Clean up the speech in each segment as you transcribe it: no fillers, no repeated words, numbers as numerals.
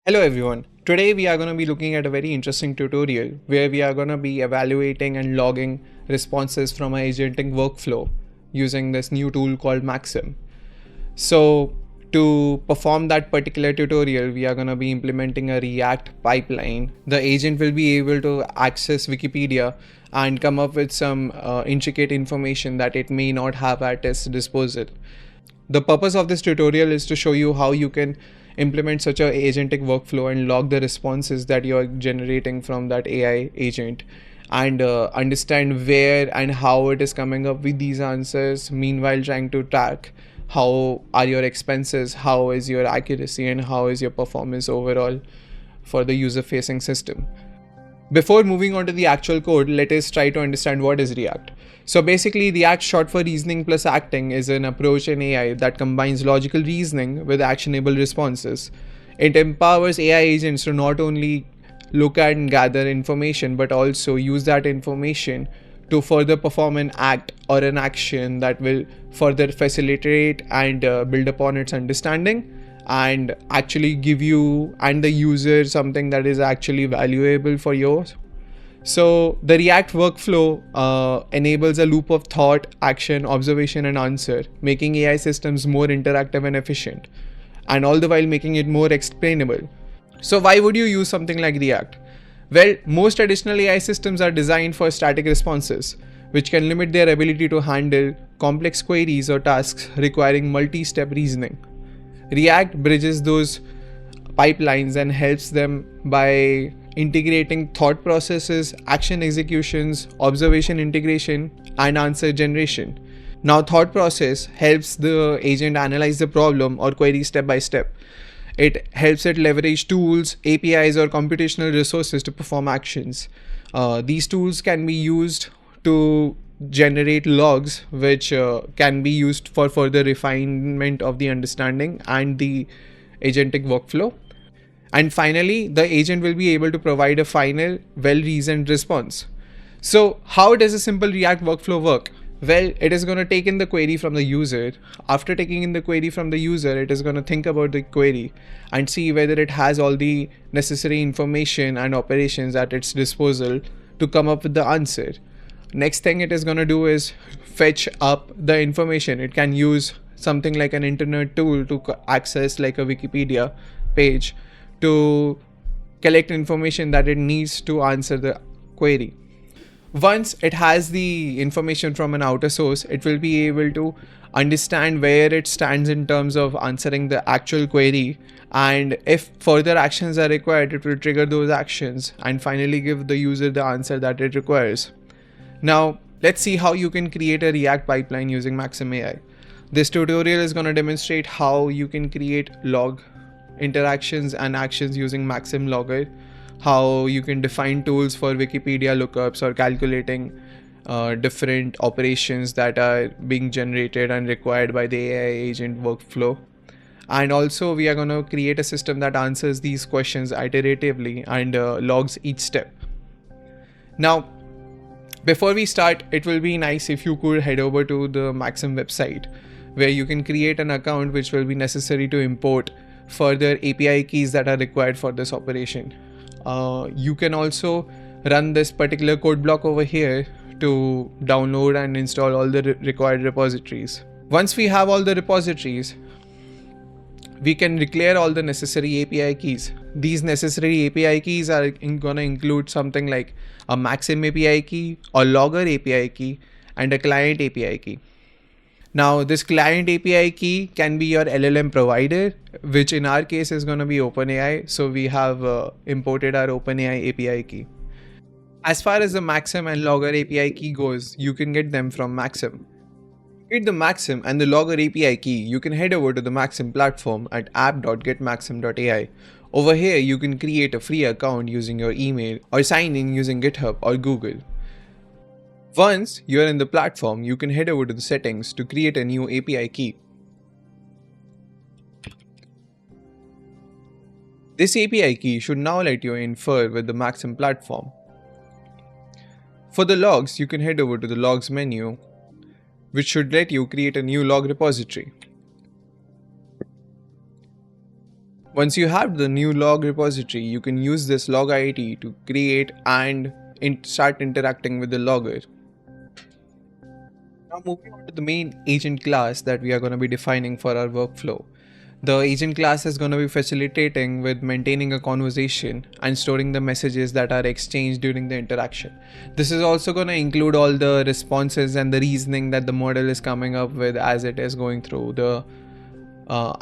Hello everyone. Today we are going to be looking at a very interesting tutorial where we are going to be evaluating and logging responses from our agentic workflow using this new tool called Maxim. So to perform that particular tutorial, we are going to be implementing a React pipeline. The agent will be able to access Wikipedia and come up with some intricate information that it may not have at its disposal. The purpose of this tutorial is to show you how you can implement such a agentic workflow and log the responses that you are generating from that AI agent and understand where and how it is coming up with these answers, meanwhile trying to track how are your expenses, how is your accuracy, and how is your performance overall for the user facing system. Before moving on to the actual code, let us try to understand what is React. So basically, React, short for reasoning plus acting, is an approach in AI that combines logical reasoning with actionable responses. It empowers AI agents to not only look at and gather information but also use that information to further perform an act or an action that will further facilitate and build upon its understanding and actually give you and the user something that is actually valuable for yours. So the React workflow enables a loop of thought, action, observation, and answer, making AI systems more interactive and efficient, and all the while making it more explainable. So why would you use something like React? Well, most traditional AI systems are designed for static responses, which can limit their ability to handle complex queries or tasks requiring multi-step reasoning. React bridges those pipelines and helps them by integrating thought processes, action executions, observation integration, and answer generation. Now, thought process helps the agent analyze the problem or query step by step. It helps it leverage tools, APIs, or computational resources to perform actions. These tools can be used to generate logs, which can be used for further refinement of the understanding and the agentic workflow. And finally, the agent will be able to provide a final, well-reasoned response. So, how does a simple React workflow work? Well, it is going to take in the query from the user. After taking in the query from the user, it is going to think about the query and see whether it has all the necessary information and operations at its disposal to come up with the answer. Next thing it is going to do is fetch up the information. It can use something like an internet tool to access like a Wikipedia page to collect information that it needs to answer the query. Once it has the information from an outer source, it will be able to understand where it stands in terms of answering the actual query, and if further actions are required, it will trigger those actions and finally give the user the answer that it requires. Now, let's see how you can create a React pipeline using Maxim AI. This tutorial is going to demonstrate how you can create log interactions and actions using Maxim Logger, how you can define tools for Wikipedia lookups or calculating different operations that are being generated and required by the AI agent workflow. And also we are going to create a system that answers these questions iteratively and logs each step. Now, before we start, it will be nice if you could head over to the Maxim website where you can create an account which will be necessary to import further API keys that are required for this operation. You can also run this particular code block over here to download and install all the required repositories. Once we have all the repositories, we can declare all the necessary API keys. These necessary API keys are going to include something like a Maxim API key, a Logger API key, and a client API key. Now, this client API key can be your LLM provider, which in our case is going to be OpenAI. So we have imported our OpenAI API key. As far as the Maxim and Logger API key goes, you can get them from Maxim. To get the Maxim and the Logger API key, you can head over to the Maxim platform at app.getmaxim.ai. Over here, you can create a free account using your email or sign in using GitHub or Google. Once you're in the platform, you can head over to the settings to create a new API key. This API key should now let you infer with the Maxim platform. For the logs, you can head over to the logs menu, which should let you create a new log repository. Once you have the new log repository, you can use this log IT to create and start interacting with the logger. Now moving on to the main agent class that we are going to be defining for our workflow. The agent class is going to be facilitating with maintaining a conversation and storing the messages that are exchanged during the interaction. This is also going to include all the responses and the reasoning that the model is coming up with as it is going through the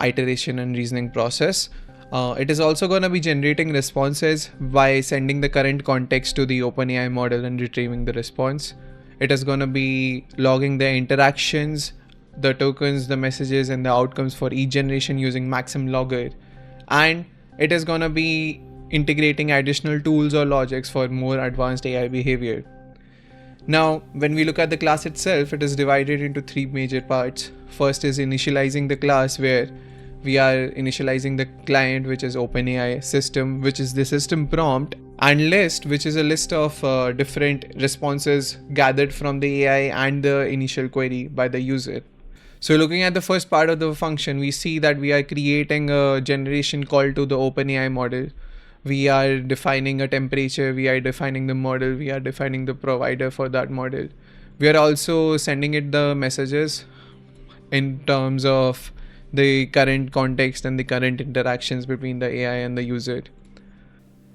iteration and reasoning process. It is also going to be generating responses by sending the current context to the OpenAI model and retrieving the response. It is going to be logging the interactions, the tokens, the messages, and the outcomes for each generation using Maxim logger. And it is going to be integrating additional tools or logics for more advanced AI behavior. Now, when we look at the class itself, it is divided into three major parts. First is initializing the class, where we are initializing the client, which is OpenAI, system, which is the system prompt, and list, which is a list of different responses gathered from the AI and the initial query by the user. So looking at the first part of the function, we see that we are creating a generation call to the OpenAI model. We are defining a temperature, we are defining the model, we are defining the provider for that model. We are also sending it the messages in terms of the current context and the current interactions between the AI and the user.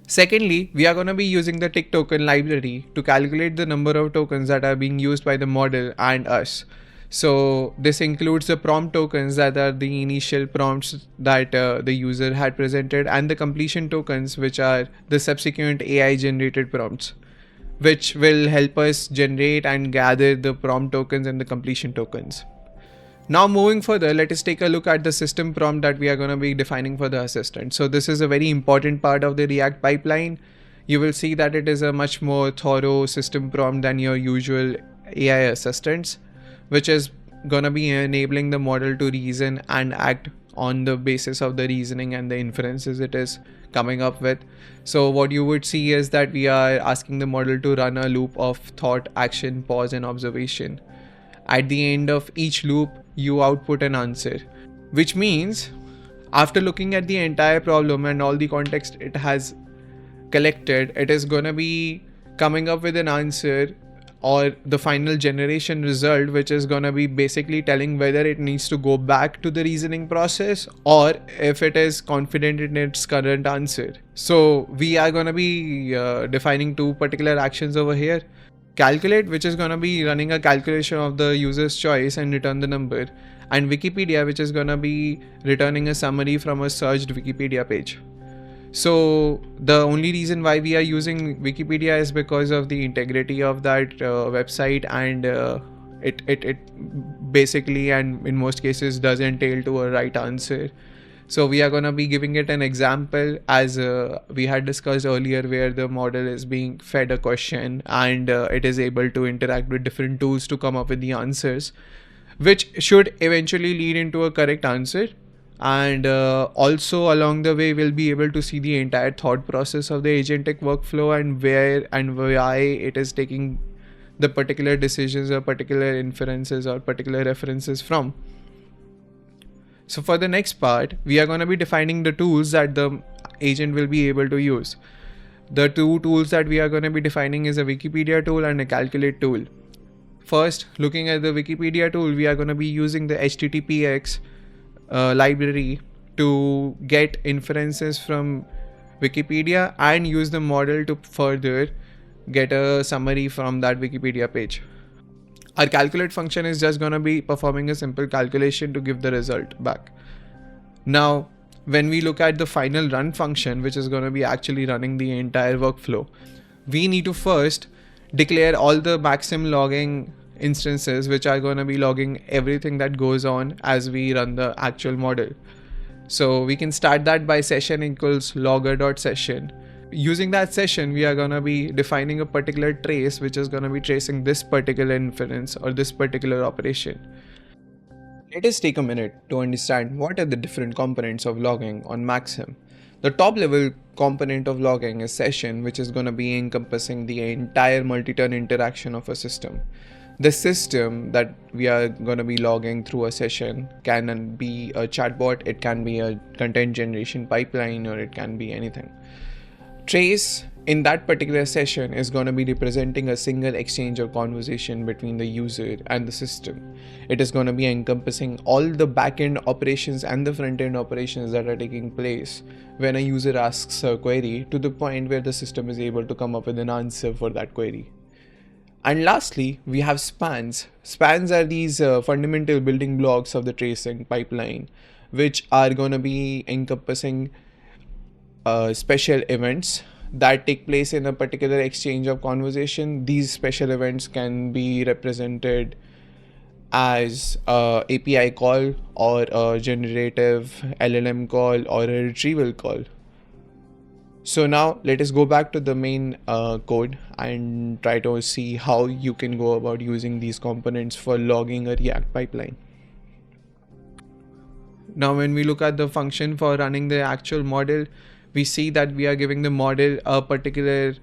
Secondly, we are going to be using the tick token library to calculate the number of tokens that are being used by the model and us. So this includes the prompt tokens, that are the initial prompts that the user had presented, and the completion tokens, which are the subsequent AI generated prompts, which will help us generate and gather the prompt tokens and the completion tokens. Now moving further, let us take a look at the system prompt that we are going to be defining for the assistant. So this is a very important part of the React pipeline. You will see that it is a much more thorough system prompt than your usual AI assistants, which is going to be enabling the model to reason and act on the basis of the reasoning and the inferences it is coming up with. So what you would see is that we are asking the model to run a loop of thought, action, pause, and observation. At the end of each loop, you output an answer, which means after looking at the entire problem and all the context it has collected, it is going to be coming up with an answer or the final generation result, which is going to be basically telling whether it needs to go back to the reasoning process or if it is confident in its current answer. So we are going to be defining two particular actions over here. Calculate, which is going to be running a calculation of the user's choice and return the number, and Wikipedia, which is going to be returning a summary from a searched Wikipedia page. So the only reason why we are using Wikipedia is because of the integrity of that website, and it basically, and in most cases, does entail to a right answer. So we are going to be giving it an example, as we had discussed earlier, where the model is being fed a question and it is able to interact with different tools to come up with the answers, which should eventually lead into a correct answer. And also along the way, we'll be able to see the entire thought process of the agentic workflow and where and why it is taking the particular decisions or particular inferences or particular references from. So for the next part, we are going to be defining the tools that the agent will be able to use. The two tools that we are going to be defining is a Wikipedia tool and a calculate tool. First, looking at the Wikipedia tool, we are going to be using the HTTPX library to get inferences from Wikipedia and use the model to further get a summary from that Wikipedia page. Our calculate function is just going to be performing a simple calculation to give the result back. Now, when we look at the final run function, which is going to be actually running the entire workflow, we need to first declare all the Maxim logging instances, which are going to be logging everything that goes on as we run the actual model. So we can start that by session equals logger.session. Using that session, we are going to be defining a particular trace, which is going to be tracing this particular inference or this particular operation. Let us take a minute to understand what are the different components of logging on Maxim. The top level component of logging is session, which is going to be encompassing the entire multi-turn interaction of a system. The system that we are going to be logging through a session can be a chatbot, it can be a content generation pipeline, or it can be anything. Trace in that particular session is going to be representing a single exchange or conversation between the user and the system. It is going to be encompassing all the back-end operations and the front-end operations that are taking place when a user asks a query, to the point where the system is able to come up with an answer for that query. And lastly, we have spans. Spans are these fundamental building blocks of the tracing pipeline, which are going to be encompassing special events that take place in a particular exchange of conversation. These special events can be represented as a API call, or a generative LLM call, or a retrieval call. So now let us go back to the main code and try to see how you can go about using these components for logging a React pipeline. Now when we look at the function for running the actual model, we see that we are giving the model a particular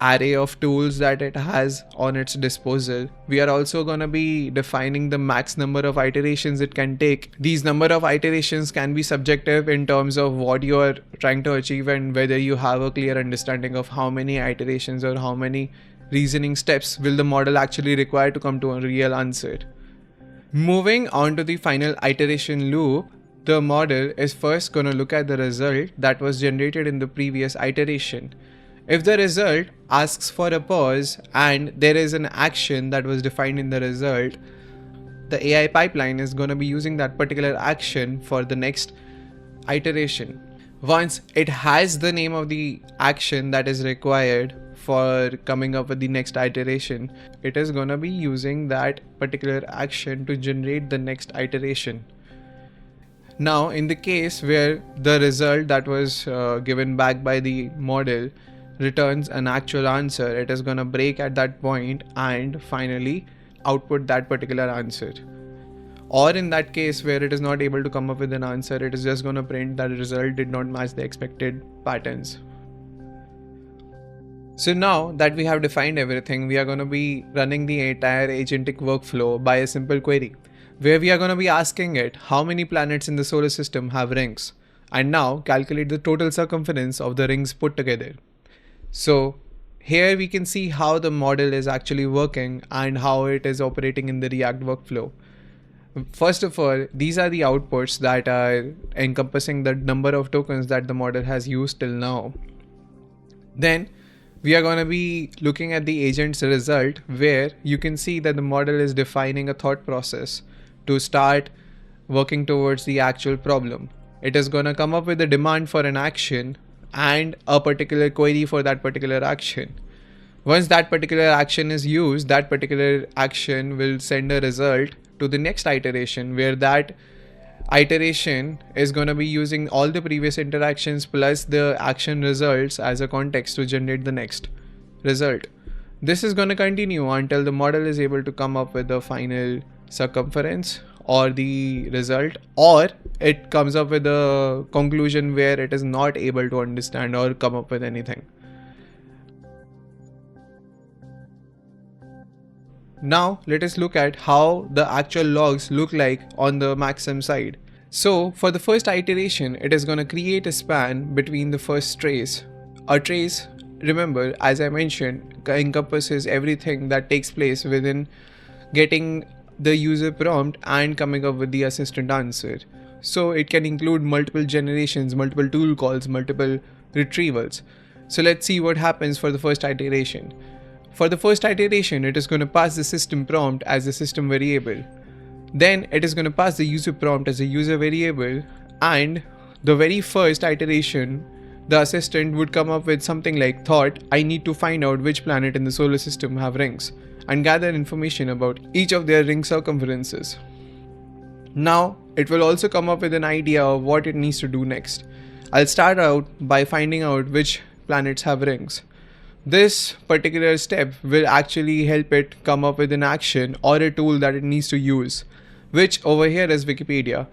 array of tools that it has on its disposal. We are also going to be defining the max number of iterations it can take. These number of iterations can be subjective in terms of what you are trying to achieve and whether you have a clear understanding of how many iterations or how many reasoning steps will the model actually require to come to a real answer. Moving on to the final iteration loop, the model is first going to look at the result that was generated in the previous iteration. If the result asks for a pause and there is an action that was defined in the result, the AI pipeline is going to be using that particular action for the next iteration. Once it has the name of the action that is required for coming up with the next iteration, it is going to be using that particular action to generate the next iteration. Now, in the case where the result that was given back by the model returns an actual answer, it is going to break at that point and finally output that particular answer. Or in that case where it is not able to come up with an answer, it is just going to print that the result did not match the expected patterns. So now that we have defined everything, we are going to be running the entire agentic workflow by a simple query, where we are going to be asking it how many planets in the solar system have rings, and now calculate the total circumference of the rings put together. So here we can see how the model is actually working and how it is operating in the React workflow. First of all, these are the outputs that are encompassing the number of tokens that the model has used till now. Then we are going to be looking at the agent's result, where you can see that the model is defining a thought process to start working towards the actual problem. It is going to come up with a demand for an action and a particular query for that particular action. Once that particular action is used, that particular action will send a result to the next iteration, where that iteration is going to be using all the previous interactions plus the action results as a context to generate the next result. This is going to continue until the model is able to come up with the final circumference or the result, or it comes up with a conclusion where it is not able to understand or come up with anything. Now let us look at how the actual logs look like on the Maxim side. So for the first iteration, it is going to create a span between the first trace. A trace, remember, as I mentioned, encompasses everything that takes place within getting the user prompt and coming up with the assistant answer. So it can include multiple generations, multiple tool calls, multiple retrievals. So let's see what happens for the first iteration. For the first iteration, it is going to pass the system prompt as a system variable. Then it is going to pass the user prompt as a user variable, and the very first iteration, the assistant would come up with something like thought, I need to find out which planet in the solar system have rings, and gather information about each of their ring circumferences. Now it will also come up with an idea of what it needs to do next. I'll start out by finding out which planets have rings. This particular step will actually help it come up with an action or a tool that it needs to use, which over here is Wikipedia,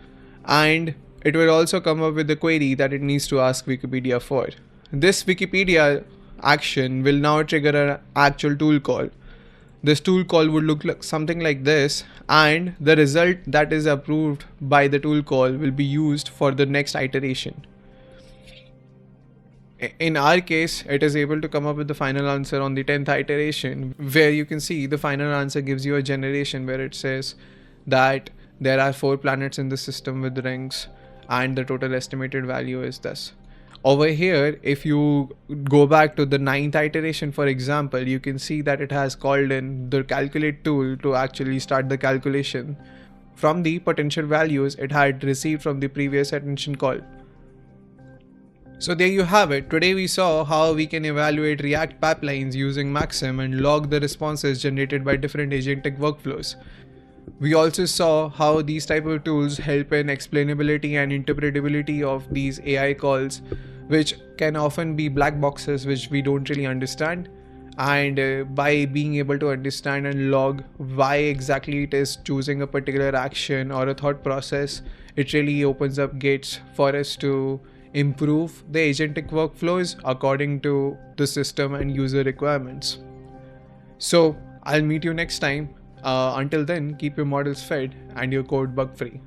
and it will also come up with the query that it needs to ask Wikipedia for. This Wikipedia action will now trigger an actual tool call. this tool call would look like something like this, and the result that is approved by the tool call will be used for the next iteration. In our case, it is able to come up with the final answer on the 10th iteration, where you can see the final answer gives you a generation where it says that there are 4 planets in the system with rings and the total estimated value is this. Over here, if you go back to the 9th iteration, for example, you can see that it has called in the calculate tool to actually start the calculation from the potential values it had received from the previous iteration call. So there you have it. Today we saw how we can evaluate React pipelines using Maxim and log the responses generated by different agentic workflows. We also saw how these type of tools help in explainability and interpretability of these AI calls, which can often be black boxes which we don't really understand. And by being able to understand and log why exactly it is choosing a particular action or a thought process, it really opens up gates for us to improve the agentic workflows according to the system and user requirements. So I'll meet you next time. Until then, keep your models fed and your code bug free.